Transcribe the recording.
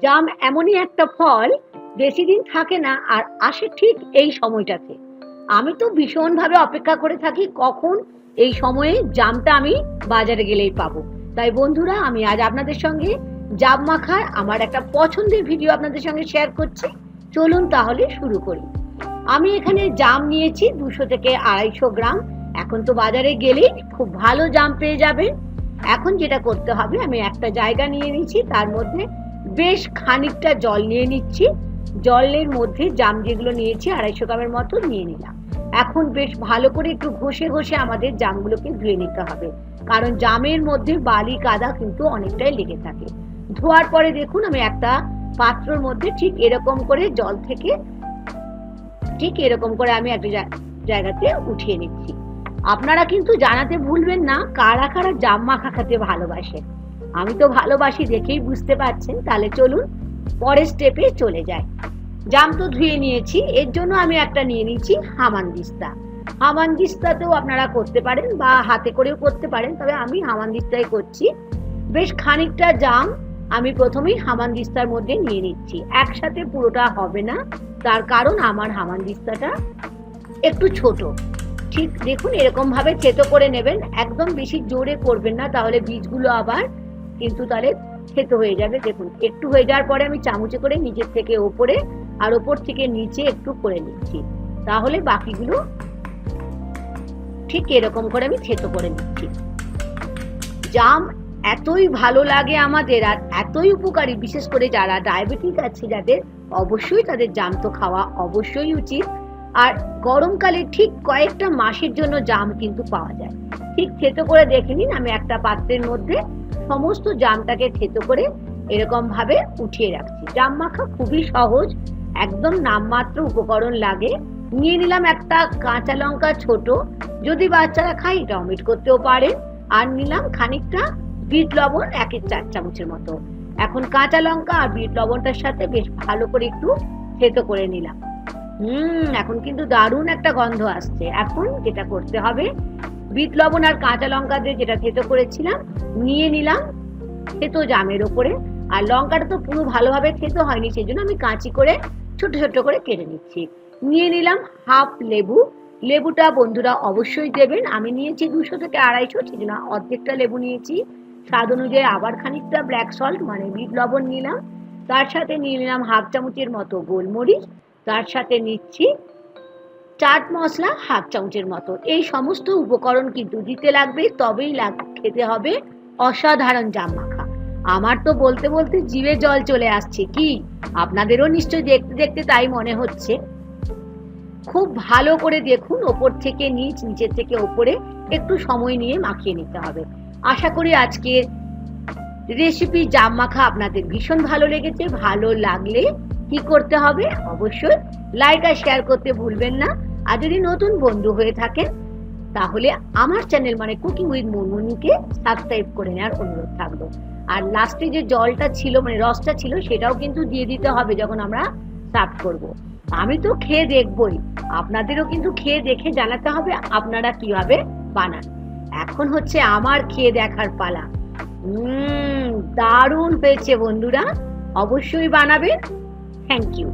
জাম এমনই একটা ফল, বেশি দিন থাকে না আর আসে ঠিক এই সময়টাতে। আমি তো ভীষণভাবে অপেক্ষা করে থাকি কখন এই সময়ে জামটা আমি বাজারে গেলেই পাবো। তাই বন্ধুরা, আমি আজ আপনাদের সঙ্গে জাম মাখার আমার একটা পছন্দের ভিডিও আপনাদের সঙ্গে শেয়ার করছি। চলুন তাহলে শুরু করি। আমি এখানে জাম নিয়েছি 200 থেকে 250 গ্রাম। এখন তো বাজারে গেলেই খুব ভালো জাম পেয়ে যাবেন। এখন যেটা করতে হবে, আমি একটা জায়গা নিয়ে নিচ্ছি, তার মধ্যে বেশ খানিকটা জল নিয়ে নিচ্ছি। জলের মধ্যে জাম যেগুলো নিয়েছি 250 গ্রামের মতো নিয়ে নিলাম। এখন বেশ ভালো করে একটু ঘষে ঘষে আমাদের জামগুলোকে ধুয়ে নিতে হবে, কারণ জামের মধ্যে বালি কাদা কিন্তু অনেকটাই লেগে থাকে। ধোয়ার পরে দেখুন, আমি একটা পাত্রের মধ্যে ঠিক এরকম করে জল থেকে আমি একটা জায়গাতে উঠিয়ে নিচ্ছি। আপনারা কিন্তু জানাতে ভুলবেন না কারা কারা জাম মাখা খেতে ভালোবাসেন। আমি তো ভালোবাসি, দেখেই বুঝতে পারছেন। তাহলে চলুন পরের স্টেপে চলে যাই। জাম তো ধুয়ে নিয়েছি, এর জন্য আমি একটা নিয়ে নিচ্ছি হামানদিস্তা। হামানদিস্তাতেও আপনারা করতে পারেন বা হাতে করেও করতে পারেন, তবে আমি হামানদিস্তায় করছি। বেশ খানিকটা জাম আমি প্রথমেই হামানদিস্তার মধ্যে নিয়ে নিচ্ছি। একসাথে পুরোটা হবে না, তার কারণ আমার হামানদিস্তাটা একটু ছোট। ঠিক দেখুন, এরকম ভাবে থেতো করে নেবেন, একদম বেশি জোরে করবেন না, তাহলে বীজগুলো আবার কিন্তু তাহলে থেতো হয়ে যাবে। দেখুন, একটু হয়ে যাওয়ার পরে আমি চামচে করে নিচের থেকে ওপরে আর ওপর থেকে নিচে একটু করে নিচ্ছি, তাহলে বাকিগুলো ঠিক এরকম করে আমি থেতো করে নিচ্ছি। জাম এতই ভালো লাগে আমাদের আর এতই উপকারী, বিশেষ করে যারা ডায়াবেটিক আছে যাদের, অবশ্যই তাদের জাম তো খাওয়া অবশ্যই উচিত। আর গরমকালে ঠিক কয়েকটা মাসের জন্য জাম কিন্তু পাওয়া যায়। ঠিক থেতো করে দেখে নিন, আমি একটা পাত্রের মধ্যে সমস্ত জামটাকে থেতো করে এরকম ভাবে উঠিয়ে রাখছি। জাম মাখা খুবই সহজ, একদম নামমাত্র উপকরণ লাগে। নিয়ে নিলাম একটা কাঁচা লঙ্কা ছোট, যদি বাচ্চারা খায় এটা অমিট করতেও পারেন। আর নিলাম খানিকটা বিট লবণ, 1-4 চামচের মতো। এখন কাঁচা লঙ্কা আর বিট লবণটার সাথে বেশ ভালো করে একটু থেতো করে নিলাম। এখন কিন্তু দারুণ একটা গন্ধ আসছে। এখন যেটা করতে হবে, বিট লবণ আর কাঁচা লঙ্কা দিয়ে যেটা থেতো করেছিলাম নিয়ে নিলাম থেতো জামের ওপরে। আর লঙ্কাটা তো পুরো ভালোভাবে থেতো হয়নি, সেই জন্য আমি কাঁচি করে ছোট ছোট করে কেটে নিচ্ছি। নিয়ে নিলাম হাফ লেবু। লেবুটা বন্ধুরা অবশ্যই দেবেন। আমি নিয়েছি 200 থেকে 250, সেই জন্য অর্ধেকটা লেবু নিয়েছি। স্বাদ অনুযায়ী আবার খানিকটা ব্ল্যাক সল্ট মানে বিট লবণ নিলাম। তার সাথে নিয়ে নিলাম হাফ চামচের মতো গোলমরিচ। তার সাথে নিচ্ছি চাট মশলা হাফ চামচের মতো। এই সমস্ত উপকরণ কিন্তু দিতে লাগবে, তবেই খেতে হবে অসাধারণ জাম মাখা। আমার তো বলতে বলতে জিভে জল চলে আসছে, কি আপনাদেরও নিশ্চয়ই দেখতে দেখতে তাই মনে হচ্ছে। খুব ভালো করে দেখুন, ওপর থেকে নিচ, নিচের থেকে ওপরে একটু সময় নিয়ে মাখিয়ে নিতে হবে। আশা করি আজকের রেসিপি জাম মাখা আপনাদের ভীষণ ভালো লেগেছে। ভালো লাগলে কি করতে হবে, অবশ্যই লাইক আর শেয়ার করতে ভুলবেন না। আর যদি নতুন বন্ধু হয়ে থাকেন, তাহলে আমার চ্যানেল মানে কুকিং উইথ মুনমুনিকে সাবস্ক্রাইব করে নেওয়ার অনুরোধ থাকলো। আর লাস্টে যে জলটা ছিল মানে রসটা ছিল, সেটাও কিন্তু দিয়ে দিতে হবে যখন আমরা সার্ভ করব। আমি তো খেয়ে দেখবই, আপনাদেরও কিন্তু খেয়ে দেখে জানাতে হবে আপনারা কিভাবে বানান। এখন হচ্ছে আমার খেয়ে দেখার পালা। দারুণ হয়েছে বন্ধুরা, অবশ্যই বানাবেন। Thank you.